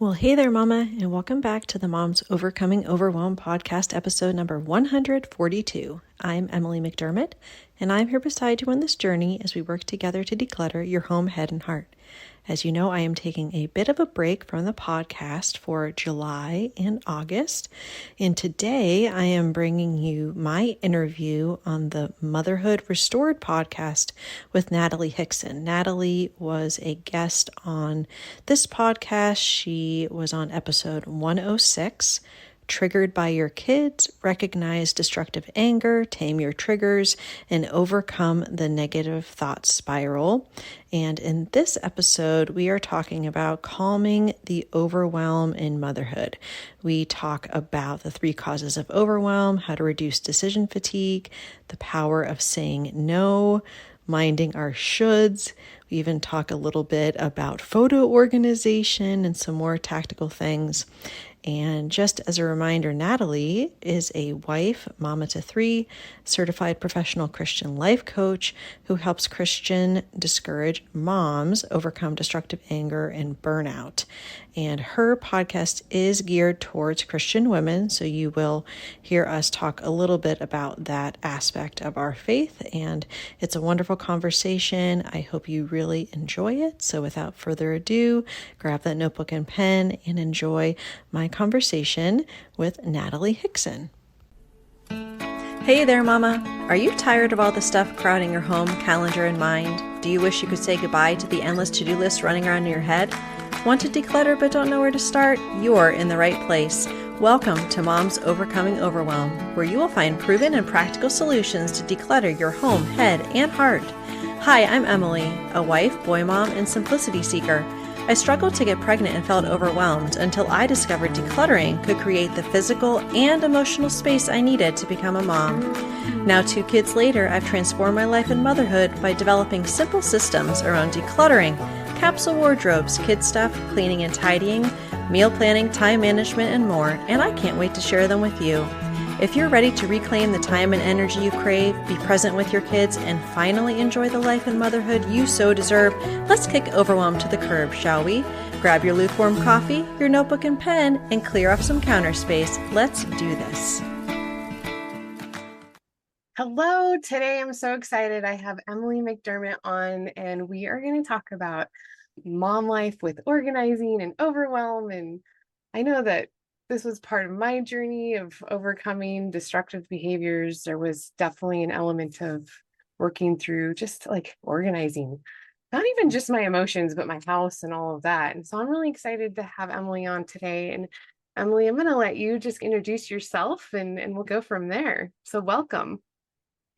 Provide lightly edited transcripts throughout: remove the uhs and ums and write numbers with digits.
Well, hey there, Mama, and welcome back to the Moms Overcoming Overwhelm podcast, episode number 142. I'm Emily McDermott, and I'm here beside you on this journey as we work together to declutter your home, head, and heart. As you know, I am taking a bit of a break from the podcast for July and August, and today I am bringing you my interview on the Motherhood Restored podcast with Natalie Hixson. Natalie was a guest on this podcast. She was on episode 106. Triggered by your kids, recognize destructive anger, tame your triggers, and overcome the negative thought spiral. And in this episode, we are talking about calming the overwhelm in motherhood. We talk about the 3 causes of overwhelm, how to reduce decision fatigue, the power of saying no, minding our shoulds. We even talk a little bit about photo organization and some more tactical things. And just as a reminder, Natalie is a wife, mama to 3, certified professional Christian life coach who helps Christian discouraged moms overcome destructive anger and burnout. And her podcast is geared towards Christian women, so you will hear us talk a little bit about that aspect of our faith. And it's a wonderful conversation. I hope you really enjoy it. So without further ado, grab that notebook and pen and enjoy my conversation with Natalie Hixson. Hey there, Mama. Are you tired of all the stuff crowding your home, calendar, and mind? Do you wish you could say goodbye to the endless to-do list running around in your head? Want to declutter but don't know where to start? You're in the right place. Welcome to Moms Overcoming Overwhelm, where you will find proven and practical solutions to declutter your home, head, and heart. Hi, I'm Emily, a wife, boy mom, and simplicity seeker. I struggled to get pregnant and felt overwhelmed until I discovered decluttering could create the physical and emotional space I needed to become a mom. Now, 2 kids later, I've transformed my life in motherhood by developing simple systems around decluttering, capsule wardrobes, kid stuff, cleaning and tidying, meal planning, time management, and more, and I can't wait to share them with you. If you're ready to reclaim the time and energy you crave, be present with your kids, and finally enjoy the life and motherhood you so deserve, let's kick overwhelm to the curb, shall we? Grab your lukewarm coffee, your notebook and pen, and clear up some counter space. Let's do this. Hello, today I'm so excited. I have Emily McDermott on, and we are going to talk about mom life with organizing and overwhelm. And I know that this was part of my journey of overcoming destructive behaviors. There was definitely an element of working through just like organizing, not even just my emotions, but my house and all of that. And so I'm really excited to have Emily on today. And Emily, I'm going to let you just introduce yourself and we'll go from there. So welcome.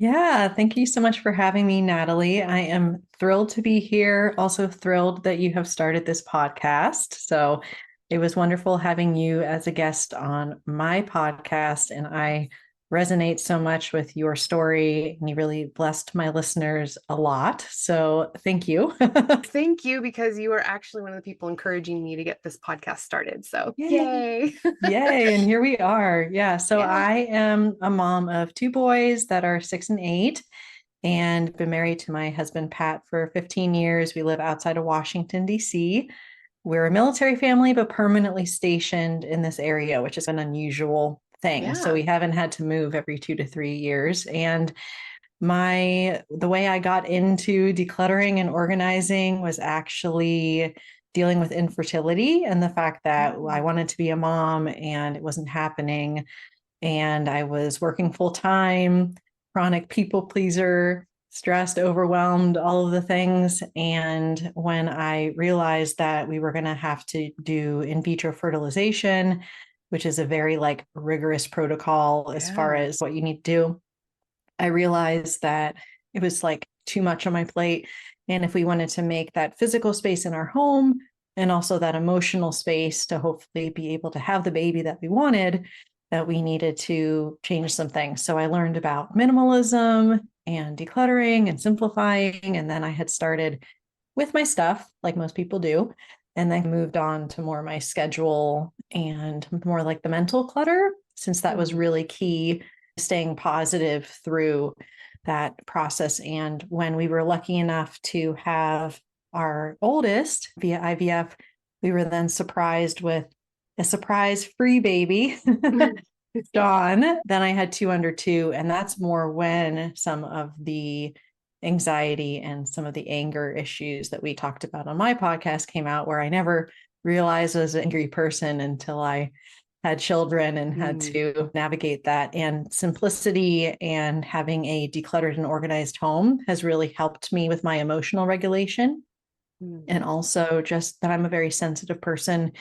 Yeah, thank you so much for having me, Natalie. I am thrilled to be here. Also thrilled that you have started this podcast. So it was wonderful having you as a guest on my podcast, and I resonate so much with your story, and you really blessed my listeners a lot. So thank you. Thank you, because you were actually one of the people encouraging me to get this podcast started. So Yay. yay. Yay. And here we are. Yeah. So Yeah. I am a mom of 2 boys that are 6 and 8, and been married to my husband, Pat, for 15 years. We live outside of Washington, D.C. We're a military family, but permanently stationed in this area, which is an unusual thing. So Yeah. we haven't had to move every 2 to 3 years. And the way I got into decluttering and organizing was actually dealing with infertility and the fact that I wanted to be a mom and it wasn't happening. And I was working full time, chronic people pleaser, stressed, overwhelmed, all of the things. And when I realized that we were going to have to do in vitro fertilization, which is a very rigorous protocol as far as what you need to do, I realized that it was too much on my plate. And if we wanted to make that physical space in our home and also that emotional space to hopefully be able to have the baby that we wanted, that we needed to change some things. So I learned about minimalism and decluttering and simplifying. And then I had started with my stuff, like most people do, and then moved on to more my schedule and more like the mental clutter, since that was really key, staying positive through that process. And when we were lucky enough to have our oldest via IVF, We were then surprised with a surprise free baby, Dawn. Then I had two under two. And that's more when some of the anxiety and some of the anger issues that we talked about on my podcast came out, where I never realized I was an angry person until I had children and had to navigate that. And simplicity and having a decluttered and organized home has really helped me with my emotional regulation. And also just that I'm a very sensitive person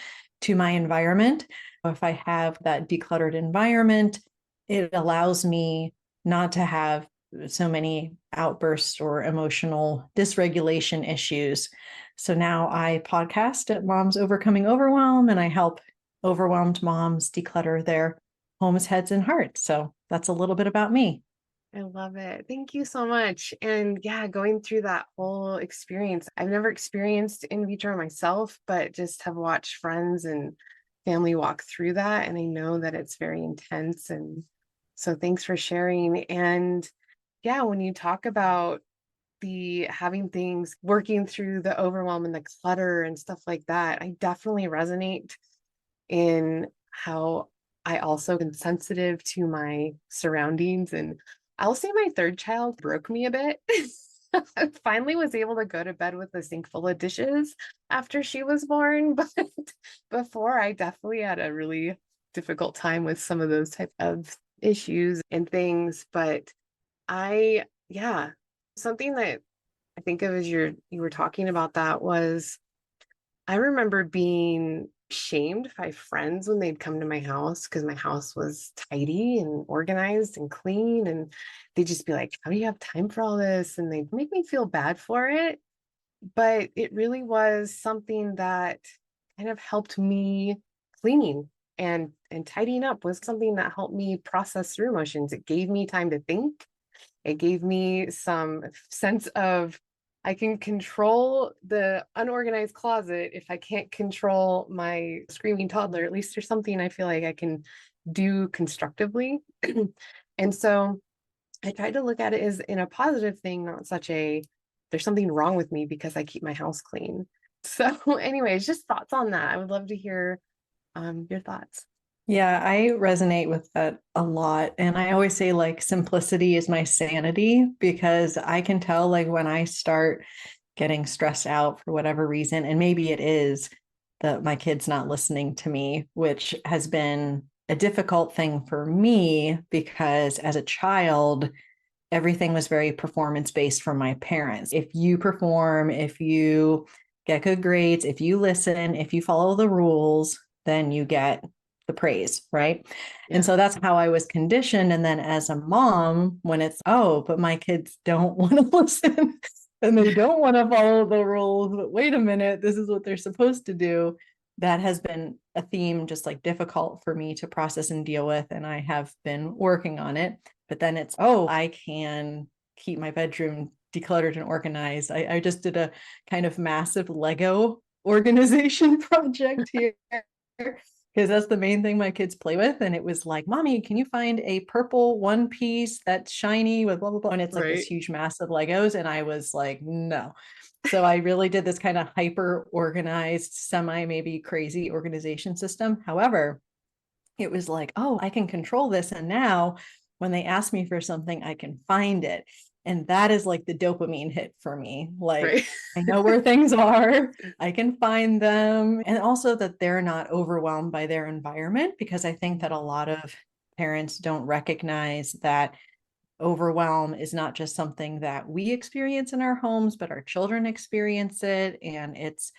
to my environment. If I have that decluttered environment, it allows me not to have so many outbursts or emotional dysregulation issues. So now I podcast at Moms Overcoming Overwhelm, and I help overwhelmed moms declutter their homes, heads, and hearts. So that's a little bit about me. I love it. Thank you so much. And yeah, going through that whole experience, I've never experienced in vitro myself, but just have watched friends and family walk through that. And I know that it's very intense. And so thanks for sharing. And yeah, when you talk about the having things working through the overwhelm and the clutter and stuff like that, I definitely resonate in how I also am sensitive to my surroundings. And I'll say my third child broke me a bit. I finally was able to go to bed with a sink full of dishes after she was born. But before, I definitely had a really difficult time with some of those type of issues and things. But yeah, something that I think of as you were talking about that was I remember being shamed by friends when they'd come to my house because my house was tidy and organized and clean. And they'd just be like, how do you have time for all this? And they'd make me feel bad for it. But it really was something that kind of helped me cleaning and tidying up was something that helped me process through emotions. It gave me time to think. It gave me some sense of I can control the unorganized closet if I can't control my screaming toddler. At least there's something I feel like I can do constructively. And so I tried to look at it as in a positive thing, not such a there's something wrong with me because I keep my house clean. So, anyways, just thoughts on that. I would love to hear your thoughts. Yeah, I resonate with that a lot. And I always say, like, simplicity is my sanity, because I can tell, like, when I start getting stressed out for whatever reason, and maybe it is that my kid's not listening to me, which has been a difficult thing for me because as a child, everything was very performance based from my parents. If you perform, if you get good grades, if you listen, if you follow the rules, then you get the praise, right? Yeah. And so that's how I was conditioned. And then as a mom, when it's, oh, but my kids don't want to listen and they don't want to follow the rules, but wait a minute, this is what they're supposed to do. That has been a theme, just like difficult for me to process and deal with. And I have been working on it. But then it's, oh, I can keep my bedroom decluttered and organized. I just did a kind of massive Lego organization project here because that's the main thing my kids play with. And it was like, Mommy, can you find a purple one piece that's shiny with blah, blah, blah? And it's like this huge, massive Legos. And I was like, no. So I really did this kind of hyper organized, semi maybe crazy organization system. However, it was like, oh, I can control this. And now when they ask me for something, I can find it. And that is like the dopamine hit for me. Like, I know where things are, I can find them. And also that they're not overwhelmed by their environment, because I think that a lot of parents don't recognize that overwhelm is not just something that we experience in our homes, but our children experience it. And it's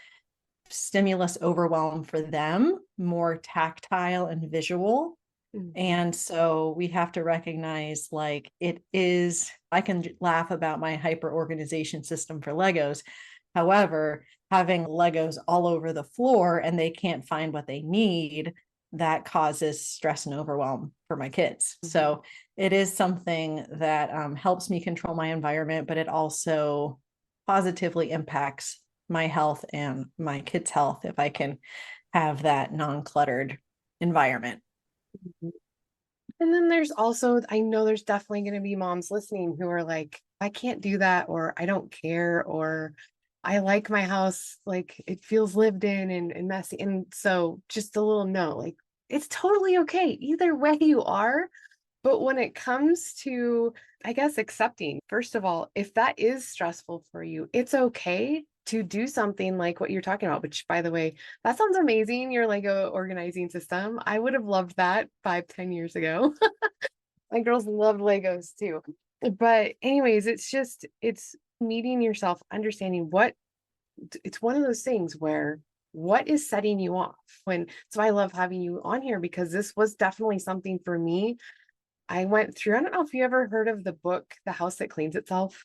stimulus overwhelm for them, more tactile and visual. And so we have to recognize, like, it is, I can laugh about my hyper organization system for Legos. However, having Legos all over the floor and they can't find what they need, that causes stress and overwhelm for my kids. So it is something that helps me control my environment, but it also positively impacts my health and my kids' health if I can have that non-cluttered environment. And then there's also, I know there's definitely going to be moms listening who are like, I can't do that, or I don't care, or I like my house, like it feels lived in and messy. And so just a little note, like it's totally okay. Either way you are. But when it comes to, I guess, accepting, first of all, if that is stressful for you, it's okay to do something like what you're talking about, which by the way, that sounds amazing. Your Lego organizing system. I would have loved that 5, 10 years ago. My girls loved Legos too. But anyways, it's meeting yourself, understanding what it's one of those things where what is setting you off so I love having you on here because this was definitely something for me. I went through, I don't know if you ever heard of the book, The House That Cleans Itself.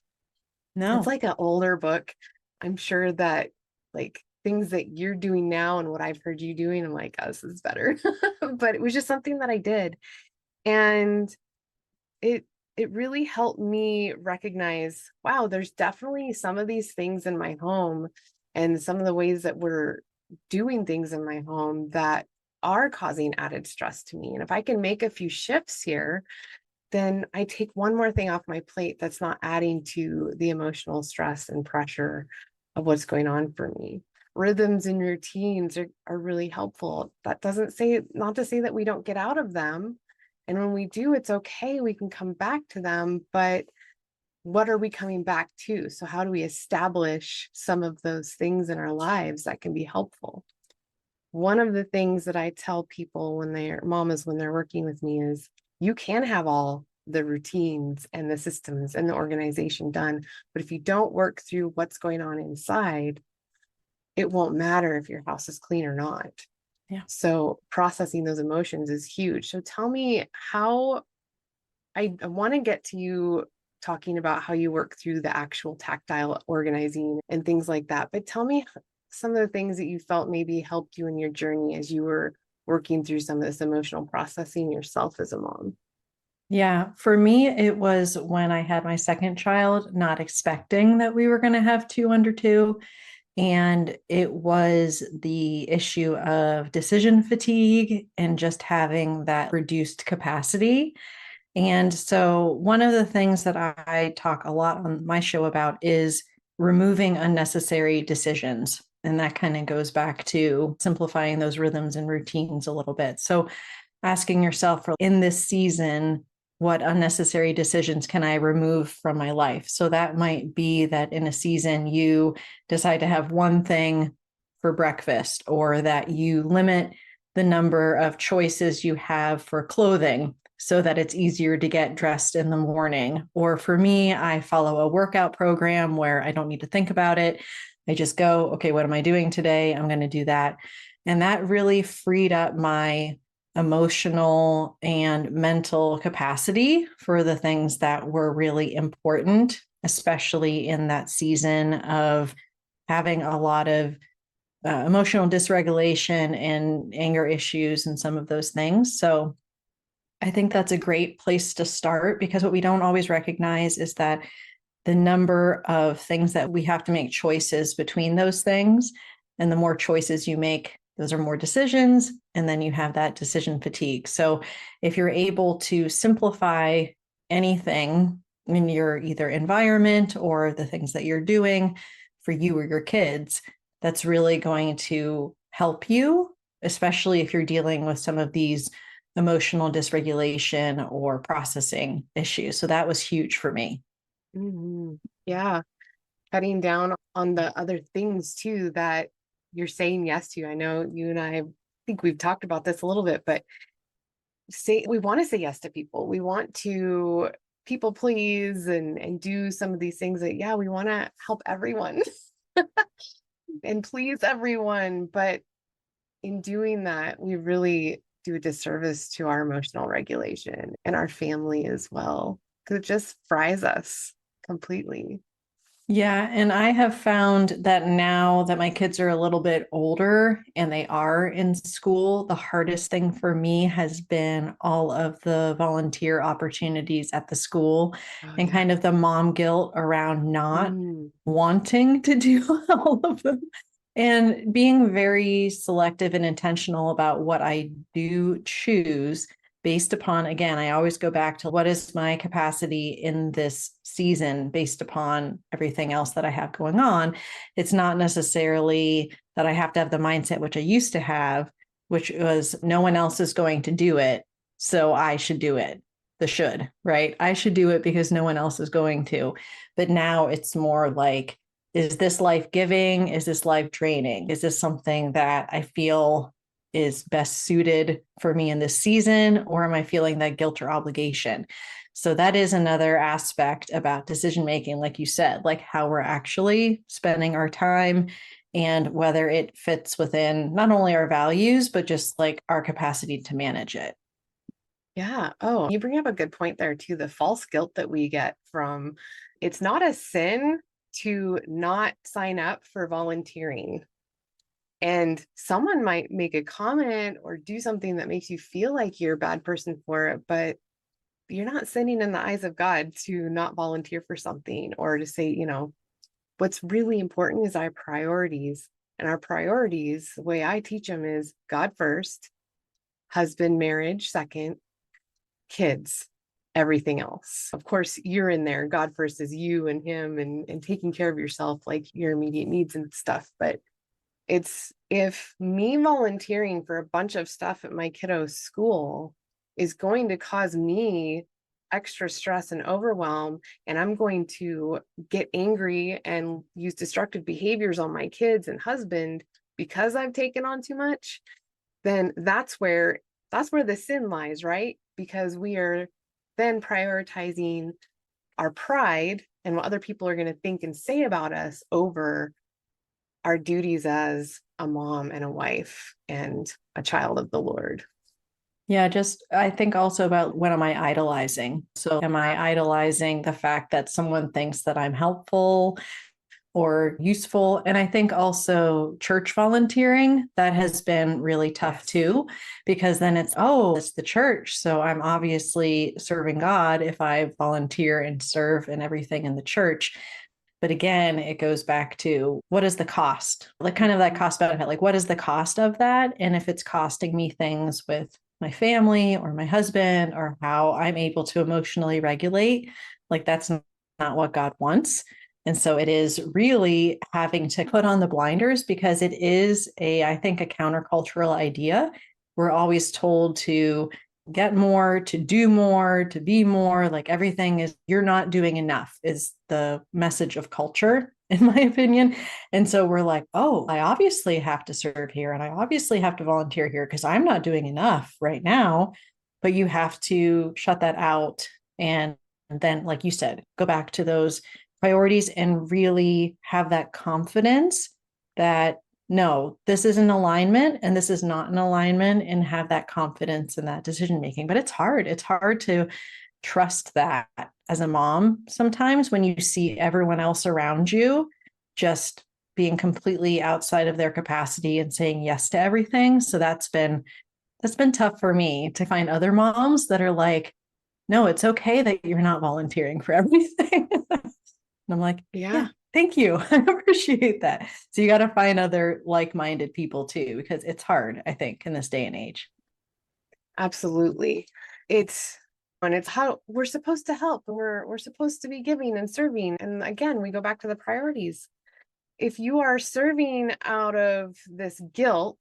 It's No. like an older book. I'm sure that like things that you're doing now and what I've heard you doing, I'm like, oh, this is better. But it was just something that I did. And it it really helped me recognize, wow, there's definitely some of these things in my home and some of the ways that we're doing things in my home that are causing added stress to me. And if I can make a few shifts here, then I take one more thing off my plate that's not adding to the emotional stress and pressure of what's going on for me. Rhythms and routines are really helpful. That doesn't say, not to say that we don't get out of them. And when we do, it's okay. We can come back to them, but what are we coming back to? So how do we establish some of those things in our lives that can be helpful? One of the things that I tell people when they're mamas, when they're working with me is you can have all the routines and the systems and the organization done, but if you don't work through what's going on inside, it won't matter if your house is clean or not. Yeah. So processing those emotions is huge. So tell me how I want to get to you talking about how you work through the actual tactile organizing and things like that. But tell me some of the things that you felt maybe helped you in your journey as you were working through some of this emotional processing yourself as a mom. Yeah, for me, it was when I had my second child, not expecting that we were going to have two under two. And it was the issue of decision fatigue and just having that reduced capacity. And so, one of the things that I talk a lot on my show about is removing unnecessary decisions. And that kind of goes back to simplifying those rhythms and routines a little bit. So, asking yourself for in this season, what unnecessary decisions can I remove from my life? So that might be that in a season you decide to have one thing for breakfast, or that you limit the number of choices you have for clothing so that it's easier to get dressed in the morning. Or for me, I follow a workout program where I don't need to think about it. I just go, okay, what am I doing today? I'm going to do that. And that really freed up my emotional and mental capacity for the things that were really important, especially in that season of having a lot of emotional dysregulation and anger issues and some of those things. So I think that's a great place to start, because what we don't always recognize is that the number of things that we have to make choices between those things, and the more choices you make, those are more decisions, and then you have that decision fatigue. So if you're able to simplify anything in your either environment or the things that you're doing for you or your kids, that's really going to help you, especially if you're dealing with some of these emotional dysregulation or processing issues. So that was huge for me. Mm-hmm. Yeah. Cutting down on the other things too that you're saying yes to. I know you and I think we've talked about this a little bit, but we want to say yes to people. We want to people please and do some of these things that, yeah, we want to help everyone and please everyone. But in doing that, we really do a disservice to our emotional regulation and our family as well, because it just fries us completely. Yeah, and I have found that now that my kids are a little bit older and they are in school, the hardest thing for me has been all of the volunteer opportunities at the school, Oh, and yeah. kind of the mom guilt around not Mm. wanting to do all of them, and being very selective and intentional about what I do choose, based upon, again, I always go back to what is my capacity in this season based upon everything else that I have going on. It's not necessarily that I have to have the mindset, which I used to have, which was no one else is going to do it, so I should do it. The should, right? I should do it because no one else is going to. But now it's more like, is this life giving? Is this life draining? Is this something that I feel is best suited for me in this season? Or am I feeling that guilt or obligation? So that is another aspect about decision making, like you said, like how we're actually spending our time and whether it fits within not only our values, but just like our capacity to manage it. Yeah. Oh, you bring up a good point there too. The false guilt that we get from it's not a sin to not sign up for volunteering. And someone might make a comment or do something that makes you feel like you're a bad person for it, but you're not sinning in the eyes of God to not volunteer for something or to say, what's really important is our priorities. And our priorities, the way I teach them is God first, husband, marriage second, kids, everything else. Of course, you're in there. God first is you and him and taking care of yourself, like your immediate needs and stuff. But it's if me volunteering for a bunch of stuff at my kiddo's school is going to cause me extra stress and overwhelm, and I'm going to get angry and use destructive behaviors on my kids and husband because I've taken on too much, then that's where the sin lies, right? Because we are then prioritizing our pride and what other people are going to think and say about us over our duties as a mom and a wife and a child of the Lord. Yeah, just I think also about what am I idolizing? So am I idolizing the fact that someone thinks that I'm helpful or useful? And I think also church volunteering, that has been really tough too, because then it's the church. So I'm obviously serving God if I volunteer and serve and everything in the church. But again, it goes back to what is the cost? Like kind of that cost benefit, like what is the cost of that? And if it's costing me things with my family or my husband or how I'm able to emotionally regulate, like that's not what God wants. And so it is really having to put on the blinders because it is I think, a countercultural idea. We're always told to get more, to do more, to be more, like everything is, you're not doing enough is the message of culture, in my opinion. And so we're like, oh, I obviously have to serve here and I obviously have to volunteer here because I'm not doing enough right now. But you have to shut that out. And then, like you said, go back to those priorities and really have that confidence that no, this is an alignment and this is not an alignment, and have that confidence in that decision making. But it's hard. It's hard to trust that as a mom sometimes when you see everyone else around you just being completely outside of their capacity and saying yes to everything. So that's been tough for me to find other moms that are like, no, it's okay that you're not volunteering for everything. And I'm like, yeah, thank you. I appreciate that. So you got to find other like-minded people too, because it's hard, I think, in this day and age. Absolutely. It's how we're supposed to help. We're supposed to be giving and serving. And again, we go back to the priorities. If you are serving out of this guilt,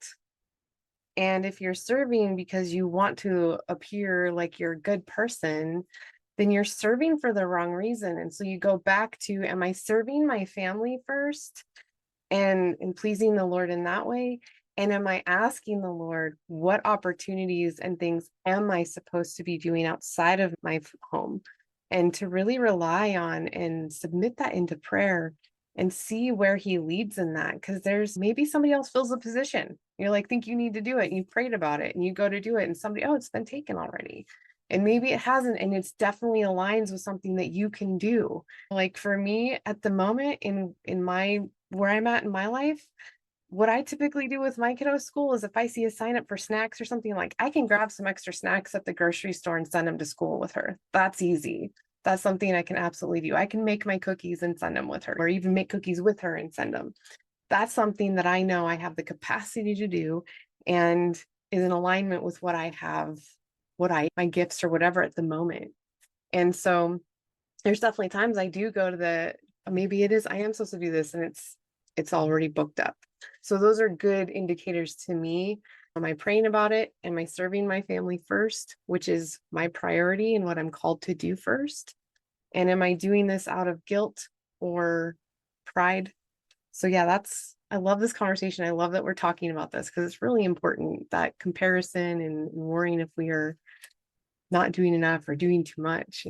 and if you're serving because you want to appear like you're a good person, then you're serving for the wrong reason. And so you go back to, am I serving my family first and pleasing the Lord in that way? And am I asking the Lord, what opportunities and things am I supposed to be doing outside of my home? And to really rely on and submit that into prayer and see where he leads in that. Because there's maybe somebody else fills the position. You're like, think you need to do it. And you prayed about it and you go to do it. And somebody, oh, it's been taken already. And maybe it hasn't. And it's definitely aligns with something that you can do. Like for me at the moment in my where I'm at in my life, what I typically do with my kiddo's school is if I see a sign up for snacks or something, like I can grab some extra snacks at the grocery store and send them to school with her. That's easy. That's something I can absolutely do. I can make my cookies and send them with her, or even make cookies with her and send them. That's something that I know I have the capacity to do and is in alignment with what I have my gifts or whatever at the moment. And so there's definitely times I do go to maybe I am supposed to do this and it's already booked up. So those are good indicators to me. Am I praying about it? Am I serving my family first, which is my priority and what I'm called to do first? And am I doing this out of guilt or pride? So yeah, I love this conversation. I love that we're talking about this because it's really important, that comparison and worrying if we are not doing enough or doing too much.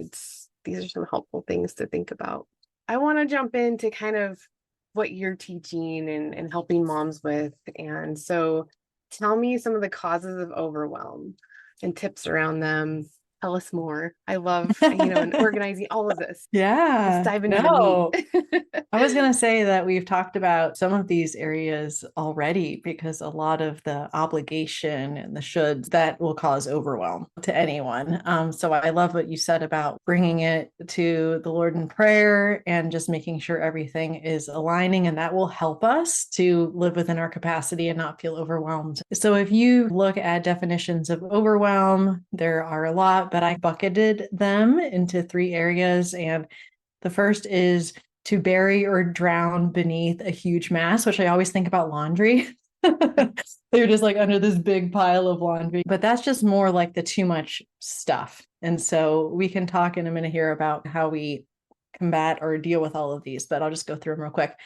These are some helpful things to think about. I want to jump into kind of what you're teaching and helping moms with. And so tell me some of the causes of overwhelm and tips around them. Tell us more. I love, and organizing all of this. Let's Yeah, dive into the no. meat. I was going to say that we've talked about some of these areas already because a lot of the obligation and the shoulds that will cause overwhelm to anyone. So I love what you said about bringing it to the Lord in prayer and just making sure everything is aligning, and that will help us to live within our capacity and not feel overwhelmed. So if you look at definitions of overwhelm, there are a lot, but I bucketed them into 3 areas. And the first is to bury or drown beneath a huge mass, which I always think about laundry. They're just like under this big pile of laundry, but that's just more like the too much stuff. And so we can talk in a minute here about how we combat or deal with all of these, but I'll just go through them real quick.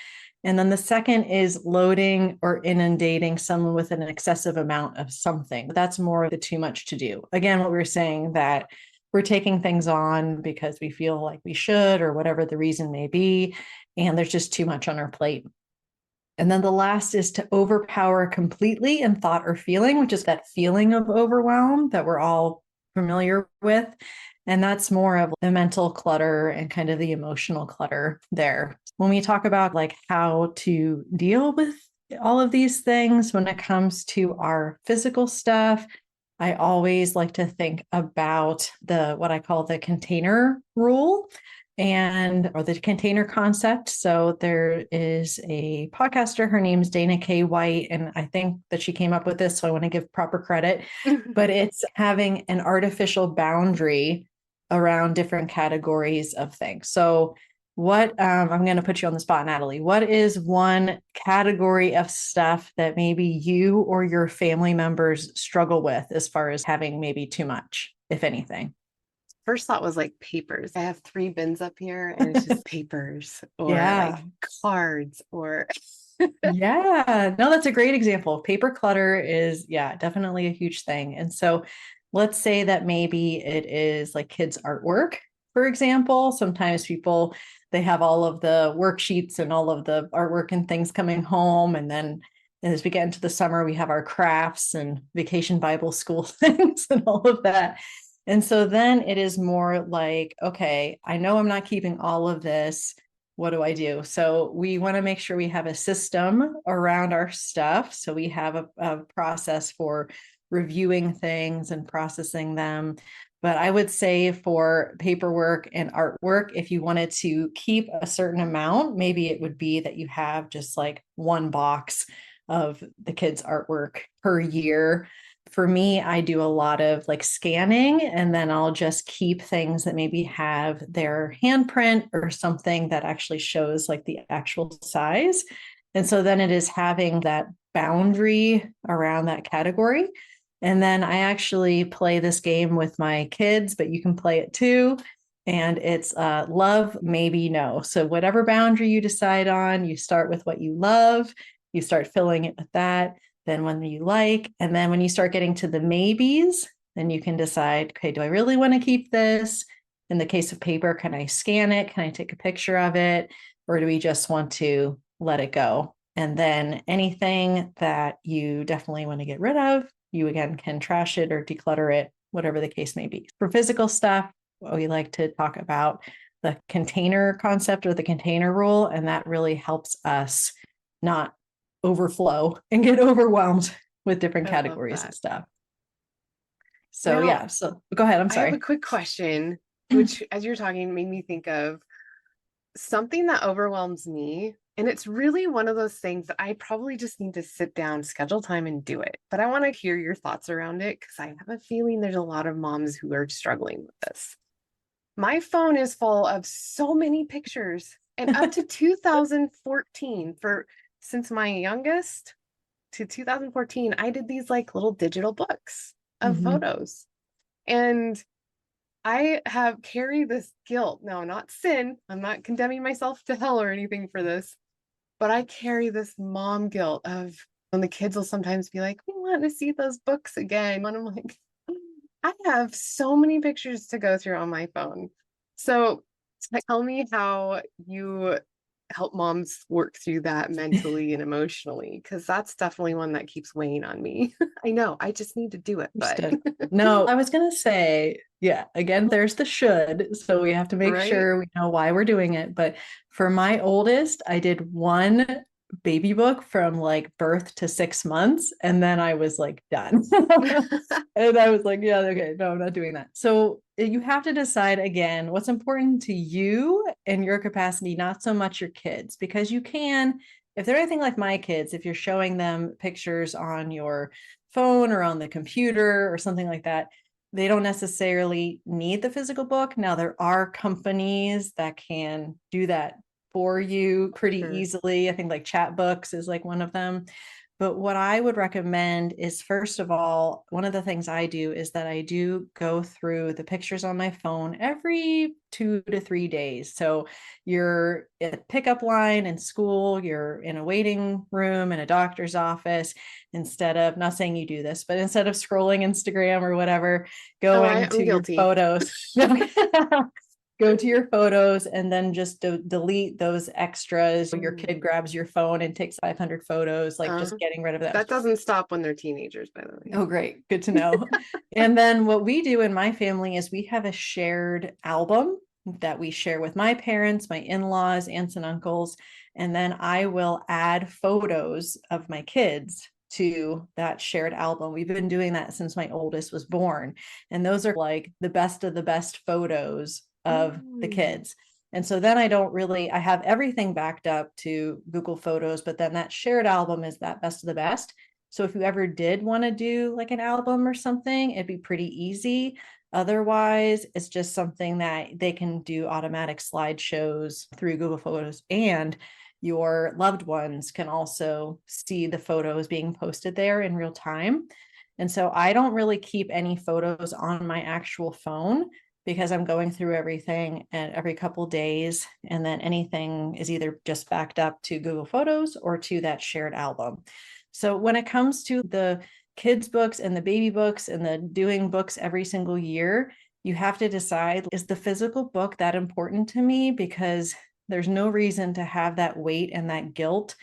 And then the second is loading or inundating someone with an excessive amount of something. That's more of the too much to do. Again, what we were saying, that we're taking things on because we feel like we should, or whatever the reason may be, and there's just too much on our plate. And then the last is to overpower completely in thought or feeling, which is that feeling of overwhelm that we're all familiar with. And that's more of the mental clutter and kind of the emotional clutter there. When we talk about like how to deal with all of these things when it comes to our physical stuff, I always like to think about what I call the container rule or the container concept. So there is a podcaster, her name's Dana K. White, and I think that she came up with this, so I want to give proper credit, but it's having an artificial boundary around different categories of things. So I'm going to put you on the spot, Natalie. What is one category of stuff that maybe you or your family members struggle with as far as having maybe too much, if anything? First thought was like papers. I have 3 bins up here and it's just papers or Yeah. like cards or Yeah. No, that's a great example. Paper clutter is, yeah, definitely a huge thing. And so let's say that maybe it is like kids' artwork, for example. Sometimes they have all of the worksheets and all of the artwork and things coming home. And then as we get into the summer, we have our crafts and vacation Bible school things and all of that. And so then it is more like, okay, I know I'm not keeping all of this. What do I do? So we want to make sure we have a system around our stuff. So we have a process for reviewing things and processing them. But I would say for paperwork and artwork, if you wanted to keep a certain amount, maybe it would be that you have just like 1 box of the kids' artwork per year. For me, I do a lot of like scanning, and then I'll just keep things that maybe have their handprint or something that actually shows like the actual size. And so then it is having that boundary around that category. And then I actually play this game with my kids, but you can play it too. And it's love, maybe no. So whatever boundary you decide on, you start with what you love, you start filling it with that. Then when you like, and then when you start getting to the maybes, then you can decide, okay, do I really want to keep this? In the case of paper, can I scan it? Can I take a picture of it? Or do we just want to let it go? And then anything that you definitely want to get rid of, you again can trash it or declutter it, whatever the case may be. For physical stuff, we like to talk about the container concept or the container rule, and that really helps us not overflow and get overwhelmed with different categories of stuff. So yeah, so go ahead. I'm sorry. I have a quick question, which as you're talking made me think of something that overwhelms me And it's really one of those things that I probably just need to sit down, schedule time and do it. But I want to hear your thoughts around it because I have a feeling there's a lot of moms who are struggling with this. My phone is full of so many pictures, and up to 2014, since my youngest to 2014, I did these like little digital books of photos. And I have carried this guilt. No, not sin. I'm not condemning myself to hell or anything for this, but I carry this mom guilt of when the kids will sometimes be like, we want to see those books again. And I'm like, I have so many pictures to go through on my phone. So tell me how you help moms work through that mentally and emotionally, because that's definitely one that keeps weighing on me. I know, I just need to do it, but no, I was going to say, yeah, again, there's the should. So we have to make right? sure we know why we're doing it. But for my oldest, I did one baby book from like birth to 6 months. And then I was like, done. And I was like, yeah, okay, no, I'm not doing that. So you have to decide again what's important to you and your capacity, not so much your kids, because you can, if they're anything like my kids, if you're showing them pictures on your phone or on the computer or something like that, they don't necessarily need the physical book. Now, there are companies that can do that for you pretty Sure. easily. I think like chat books is like one of them. But what I would recommend is, first of all, one of the things I do is that I do go through the pictures on my phone every 2 to 3 days. So you're at pickup line in school, you're in a waiting room in a doctor's office, instead of, not saying you do this, but instead of scrolling Instagram or whatever, going I'm to your guilty. photos. Go to your photos and then just delete those extras. Your kid grabs your phone and takes 500 photos, like just getting rid of them. That doesn't stop when they're teenagers, by the way. Oh, great. Good to know. And then what we do in my family is we have a shared album that we share with my parents, my in-laws, aunts and uncles. And then I will add photos of my kids to that shared album. We've been doing that since my oldest was born. And those are like the best of the best photos of the kids. And so then I have everything backed up to Google Photos, but then that shared album is that best of the best. So if you ever did want to do like an album or something, it'd be pretty easy. Otherwise, it's just something that they can do automatic slideshows through Google Photos, and your loved ones can also see the photos being posted there in real time. And so I don't really keep any photos on my actual phone because I'm going through everything and every couple days, and then anything is either just backed up to Google Photos or to that shared album. So when it comes to the kids books and the baby books and the doing books every single year, you have to decide, is the physical book that important to me? Because there's no reason to have that weight and that guilt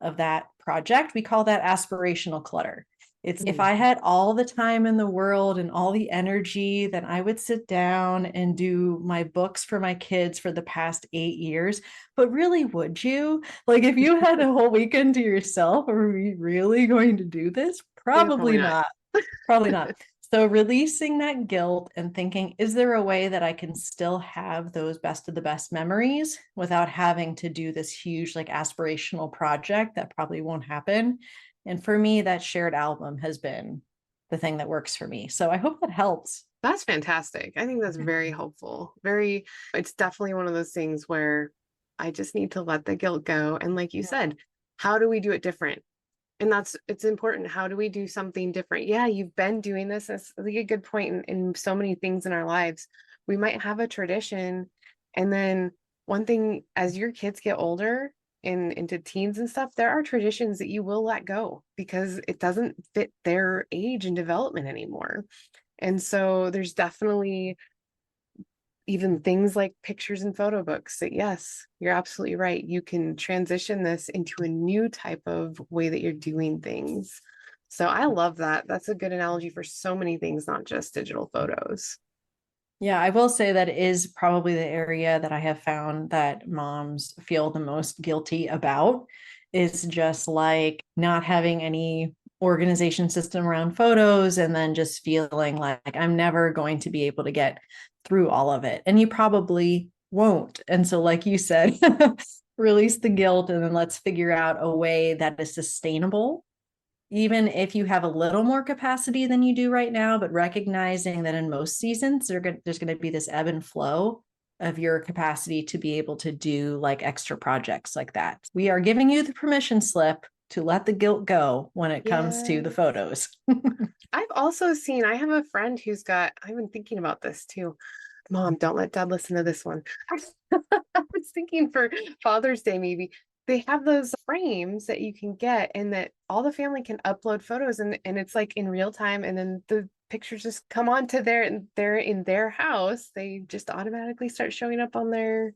of that project. We call that aspirational clutter. It's if I had all the time in the world and all the energy, then I would sit down and do my books for my kids for the past 8 years. But really, would you? Like, if you had a whole weekend to yourself, are we really going to do this? Probably not. Probably not. So releasing that guilt and thinking, is there a way that I can still have those best of the best memories without having to do this huge, like, aspirational project that probably won't happen? And for me, that shared album has been the thing that works for me. So I hope that helps. That's fantastic. I think that's very helpful. It's definitely one of those things where I just need to let the guilt go. And like you said, how do we do it different? And it's important. How do we do something different? Yeah, you've been doing this. That's like a good point in so many things in our lives. We might have a tradition. And then one thing, as your kids get older and into teens and stuff, there are traditions that you will let go because it doesn't fit their age and development anymore. And so there's definitely even things like pictures and photo books that, yes, you're absolutely right. You can transition this into a new type of way that you're doing things. So I love that. That's a good analogy for so many things, not just digital photos. Yeah, I will say that is probably the area that I have found that moms feel the most guilty about, is just like not having any organization system around photos and then just feeling like I'm never going to be able to get through all of it. And you probably won't. And so, like you said, release the guilt, and then let's figure out a way that is sustainable, even if you have a little more capacity than you do right now, but recognizing that in most seasons, there's going to be this ebb and flow of your capacity to be able to do like extra projects like that. We are giving you the permission slip to let the guilt go when it comes to the photos. I've also seen, I have a friend who's got, I've been thinking about this too. Mom, don't let dad listen to this one. I was thinking for Father's Day, maybe they have those frames that you can get and that all the family can upload photos and it's like in real time. And then the pictures just come onto they're in their house. They just automatically start showing up on their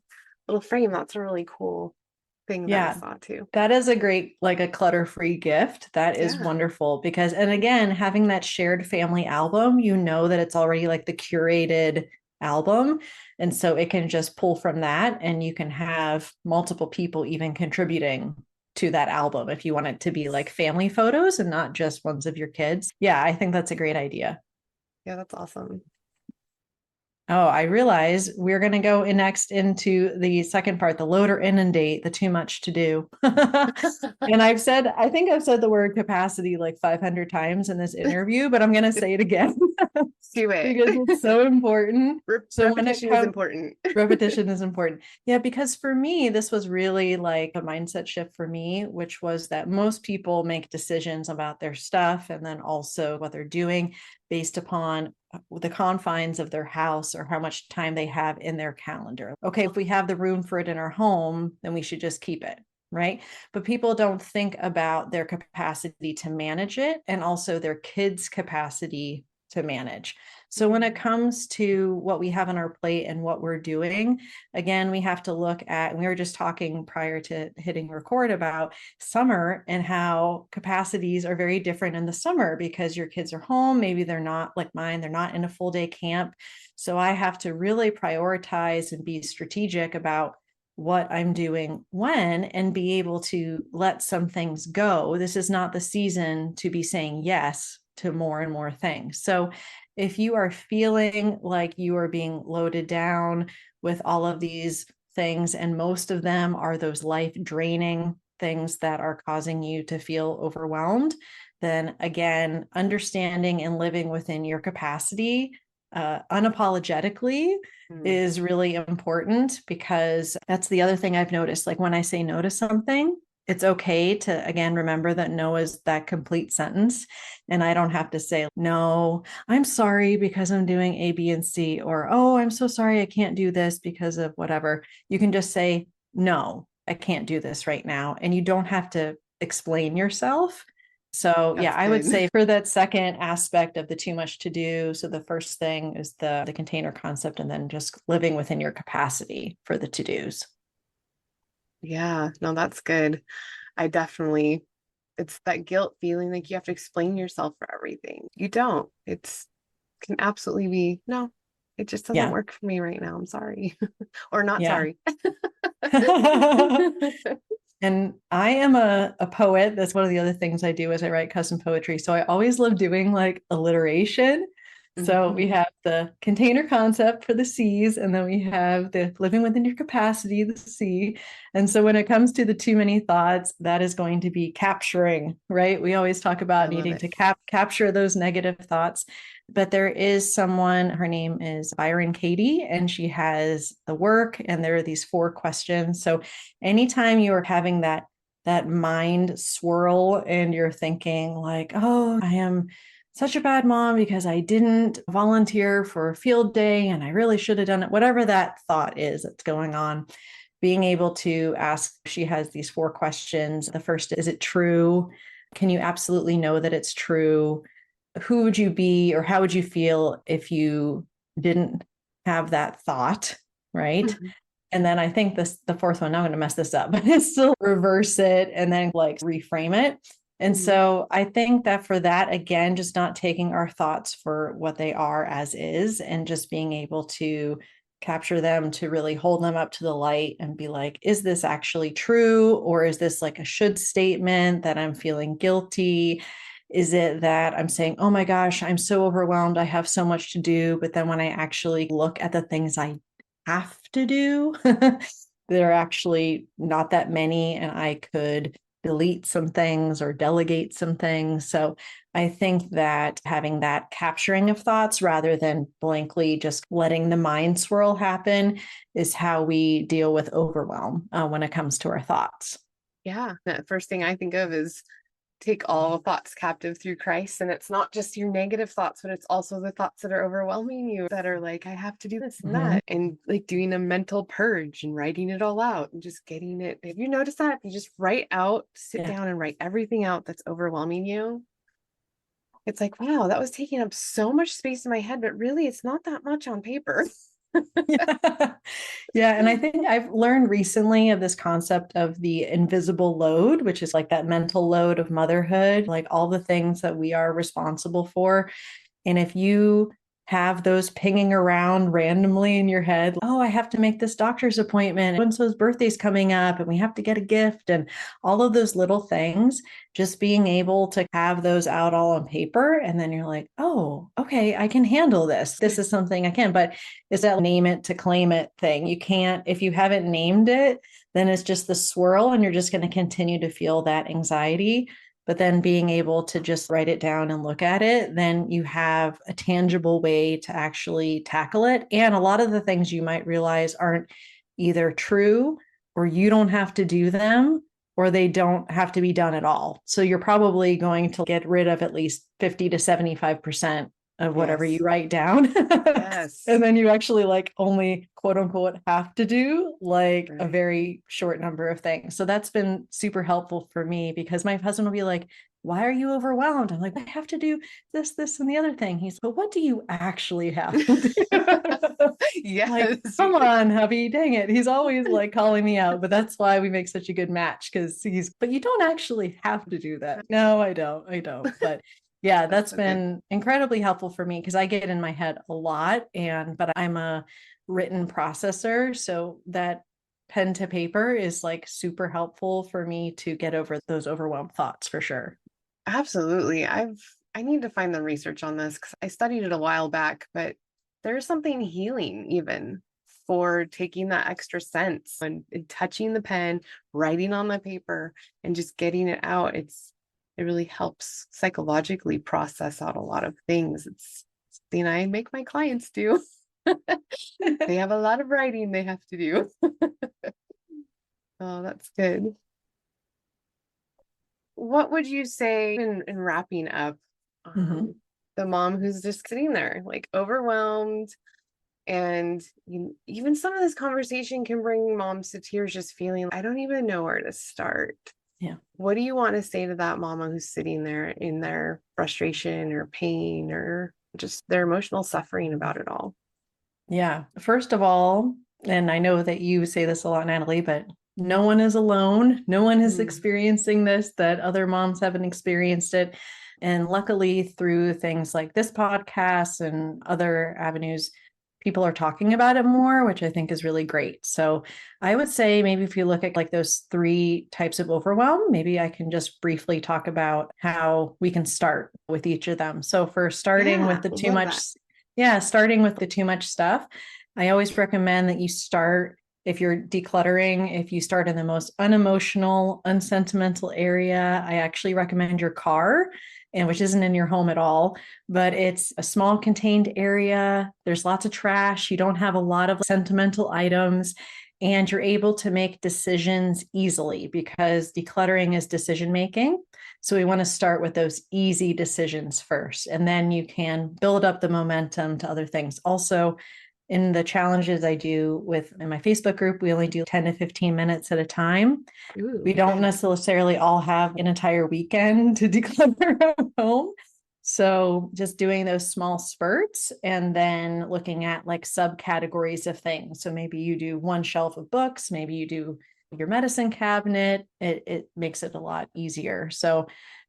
little frame. That's a really cool thing that I saw too. That is a great, like a clutter-free gift. That is wonderful because, and again, having that shared family album, you know that it's already like the curated album. And so it can just pull from that and you can have multiple people even contributing to that album if you want it to be like family photos and not just ones of your kids. Yeah, I think that's a great idea. Yeah, that's awesome. Oh, I realize we're going to go next into the second part, the load or inundate, the too much to do. And I think I've said the word capacity like 500 times in this interview, but I'm going to say it again. Do it. Because it's so important. Repetition is important. Repetition is important. Yeah, because for me, this was really like a mindset shift for me, which was that most people make decisions about their stuff and then also what they're doing based upon the confines of their house or how much time they have in their calendar. Okay, if we have the room for it in our home, then we should just keep it, right? But people don't think about their capacity to manage it and also their kids' capacity to manage. So when it comes to what we have on our plate and what we're doing, again, we have to look at, and we were just talking prior to hitting record about summer and how capacities are very different in the summer because your kids are home. Maybe they're not like mine. They're not in a full day camp. So I have to really prioritize and be strategic about what I'm doing when and be able to let some things go. This is not the season to be saying yes to more and more things. So if you are feeling like you are being loaded down with all of these things, and most of them are those life draining things that are causing you to feel overwhelmed, then again, understanding and living within your capacity unapologetically is really important, because that's the other thing I've noticed. Like when I say no to something, it's okay to, again, remember that no is that complete sentence. And I don't have to say, no, I'm sorry because I'm doing A, B, and C, or, oh, I'm so sorry I can't do this because of whatever. You can just say, no, I can't do this right now. And you don't have to explain yourself. So yeah, I would say for that second aspect of the too much to do. So the first thing is the container concept, and then just living within your capacity for the to-dos. Yeah, no, that's good. It's that guilt feeling like you have to explain yourself for everything. You don't. Can absolutely be, no, it just doesn't work for me right now. I'm sorry. Or not sorry. And I am a poet. That's one of the other things I do is I write custom poetry. So I always love doing like alliteration. So we have the container concept for the C's, and then we have the living within your capacity, the C. And so when it comes to the too many thoughts, that is going to be capturing, right? We always talk about needing to capture those negative thoughts. But there is someone, her name is Byron Katie, and she has the work, and there are these 4 questions. So anytime you are having that mind swirl and you're thinking like, oh, I am such a bad mom because I didn't volunteer for a field day and I really should have done it, whatever that thought is that's going on, being able to ask, she has these 4 questions. The first, is it true? Can you absolutely know that it's true? Who would you be, or how would you feel if you didn't have that thought, right? And then I think the 4th one, I'm going to mess this up, but it's still reverse it and then like reframe it. And so I think that for that, again, just not taking our thoughts for what they are as is, and just being able to capture them, to really hold them up to the light and be like, is this actually true? Or is this like a should statement that I'm feeling guilty? Is it that I'm saying, oh my gosh, I'm so overwhelmed, I have so much to do. But then when I actually look at the things I have to do, there are actually not that many, and I could delete some things or delegate some things. So I think that having that capturing of thoughts rather than blankly just letting the mind swirl happen is how we deal with overwhelm when it comes to our thoughts. Yeah. The first thing I think of is take all thoughts captive through Christ. And it's not just your negative thoughts, but it's also the thoughts that are overwhelming you that are like, I have to do this and that. And like doing a mental purge and writing it all out and just getting it. Have you noticed that? If you just write out, sit down and write everything out that's overwhelming you, it's like, wow, that was taking up so much space in my head, but really it's not that much on paper. Yeah. Yeah. And I think I've learned recently of this concept of the invisible load, which is like that mental load of motherhood, like all the things that we are responsible for. And if you have those pinging around randomly in your head, oh, I have to make this doctor's appointment. And so his birthday's coming up and we have to get a gift and all of those little things, just being able to have those out all on paper. And then you're like, oh, okay, I can handle this. This is something I can, but it's that name it to claim it thing. You can't, if you haven't named it, then it's just the swirl and you're just going to continue to feel that anxiety. But then being able to just write it down and look at it, then you have a tangible way to actually tackle it. And a lot of the things you might realize aren't either true or you don't have to do them or they don't have to be done at all. So you're probably going to get rid of at least 50 to 75% of whatever you write down. Yes. And then you actually like only quote unquote have to do like a very short number of things. So that's been super helpful for me because my husband will be like, why are you overwhelmed? I'm like, I have to do this, this, and the other thing. He's, but what do you actually have to do? Yes. Like, come on, hubby, dang it. He's always like calling me out, but that's why we make such a good match because but you don't actually have to do that. No, I don't. But yeah, that's been incredibly helpful for me because I get in my head a lot but I'm a written processor. So that pen to paper is like super helpful for me to get over those overwhelmed thoughts for sure. Absolutely. I need to find the research on this because I studied it a while back, but there's something healing even for taking that extra sense and touching the pen, writing on the paper, and just getting it out. It really helps psychologically process out a lot of things. It's something I make my clients do. They have a lot of writing they have to do. Oh, that's good. What would you say in wrapping up, the mom who's just sitting there, like overwhelmed, and even some of this conversation can bring moms to tears, just feeling, I don't even know where to start. Yeah. What do you want to say to that mama who's sitting there in their frustration or pain or just their emotional suffering about it all? Yeah. First of all, and I know that you say this a lot, Natalie, but no one is alone. No one is experiencing this, that other moms haven't experienced it. And luckily, through things like this podcast and other avenues, people are talking about it more, which I think is really great. So I would say maybe if you look at like those 3 types of overwhelm, maybe I can just briefly talk about how we can start with each of them. So for starting with the too much, starting with the too much stuff, I always recommend that you start, if you're decluttering, if you start in the most unemotional, unsentimental area, I actually recommend your car, and which isn't in your home at all, but it's a small contained area. There's lots of trash. You don't have a lot of sentimental items, and you're able to make decisions easily because decluttering is decision making. So we want to start with those easy decisions first, and then you can build up the momentum to other things. Also, in the challenges I do in my Facebook group, we only do 10 to 15 minutes at a time. We don't necessarily all have an entire weekend to declutter our home. So just doing those small spurts and then looking at like subcategories of things. So maybe you do one shelf of books, maybe you do your medicine cabinet. It makes it a lot easier. So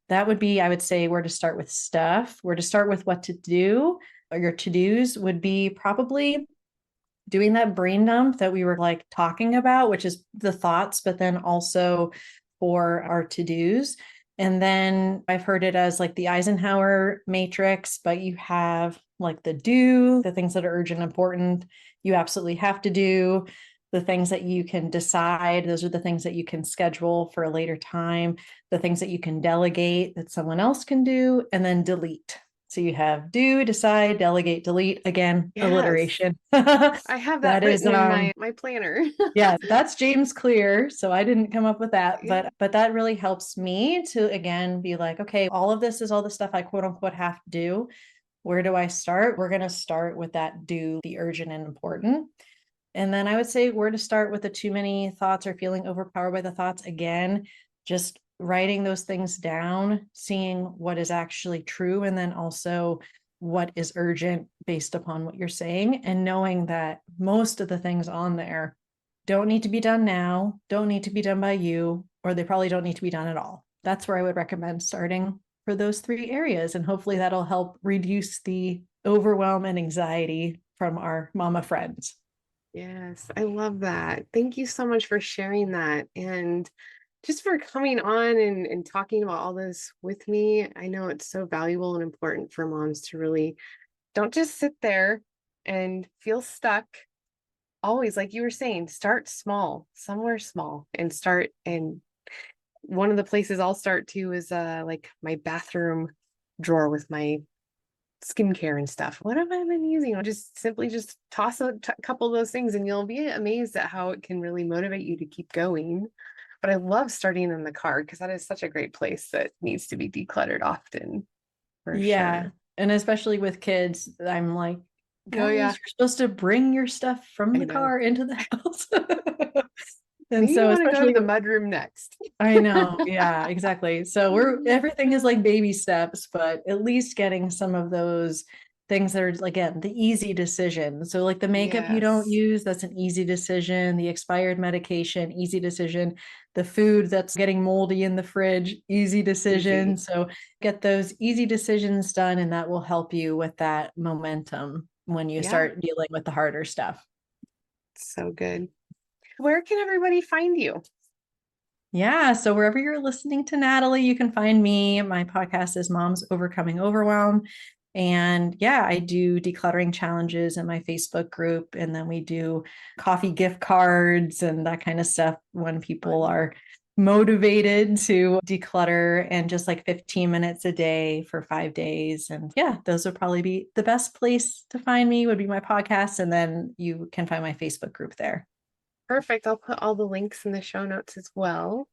that would be, I would say, where to start with stuff, where to start with what to do, or your to-dos would be probably doing that brain dump that we were like talking about, which is the thoughts, but then also for our to-dos. And then I've heard it as like the Eisenhower matrix, but you have like the things that are urgent, important, you absolutely have to do. The things that you can decide, those are the things that you can schedule for a later time, the things that you can delegate that someone else can do, and then delete. So you have do, decide, delegate, delete. Again, Yes. alliteration. I have that written in my planner. Yeah, that's James Clear. So I didn't come up with that, Yeah. but that really helps me to again be like, okay, all of this is all the stuff I quote unquote have to do. Where do I start? We're going to start with that do, the urgent and important. And then I would say where to start with the too many thoughts or feeling overpowered by the thoughts. Again, just writing those things down, seeing what is actually true, and then also what is urgent based upon what you're saying, and knowing that most of the things on there don't need to be done now, don't need to be done by you, or they probably don't need to be done at all. That's where I would recommend starting for those 3 areas. And hopefully that'll help reduce the overwhelm and anxiety from our mama friends. Yes, I love that. Thank you so much for sharing that and just for coming on and talking about all this with me. I know it's so valuable and important for moms to really don't just sit there and feel stuck. Always, like you were saying, start small, somewhere small, and start. And one of the places I'll start to is like my bathroom drawer with my skincare and stuff. What have I been using? I'll just simply just toss a couple of those things and you'll be amazed at how it can really motivate you to keep going. But I love starting in the car because that is such a great place that needs to be decluttered often, for sure. And especially with kids, I'm like, guys, Yeah, you're supposed to bring your stuff from I the know. car into the house. And Maybe you so want to go to especially the mudroom next. I know. Yeah, exactly. So everything is like baby steps, but at least getting some of those things that are, again, the easy decision. So like the makeup you don't Yes. use, that's an easy decision. The expired medication, easy decision. The food that's getting moldy in the fridge, easy decision. Easy. So get those easy decisions done, and that will help you with that momentum when you Yeah, start dealing with the harder stuff. so good. Where can everybody find you? Yeah. So wherever you're listening to Natalie, you can find me. My podcast is Moms Overcoming Overwhelm. And yeah, I do decluttering challenges in my Facebook group. And then we do coffee gift cards and that kind of stuff when people are motivated to declutter, and just like 15 minutes a day for 5 days. And yeah, those would probably be the best place to find me, would be my podcast. And then you can find my Facebook group there. Perfect. I'll put all the links in the show notes as well.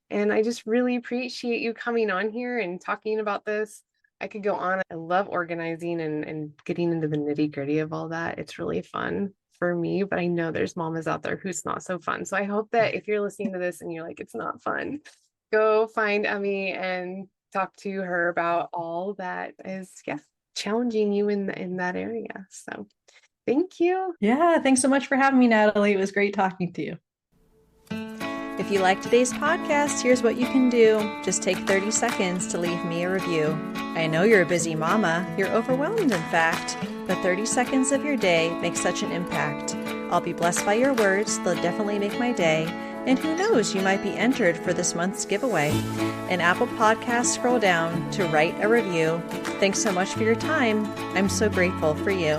And I just really appreciate you coming on here and talking about this. I could go on. I love organizing and getting into the nitty-gritty of all that. It's really fun for me, but I know there's mamas out there who's not so fun. So I hope that if you're listening to this and you're like, it's not fun, go find Emmy and talk to her about all that is, challenging you in that area. So thank you. Yeah, thanks so much for having me, Natalie. It was great talking to you. If you like today's podcast, here's what you can do. Just take 30 seconds to leave me a review. I know you're a busy mama. You're overwhelmed, in fact. But 30 seconds of your day makes such an impact. I'll be blessed by your words. They'll definitely make my day. And who knows, you might be entered for this month's giveaway. In Apple Podcasts, scroll down to write a review. Thanks so much for your time. I'm so grateful for you.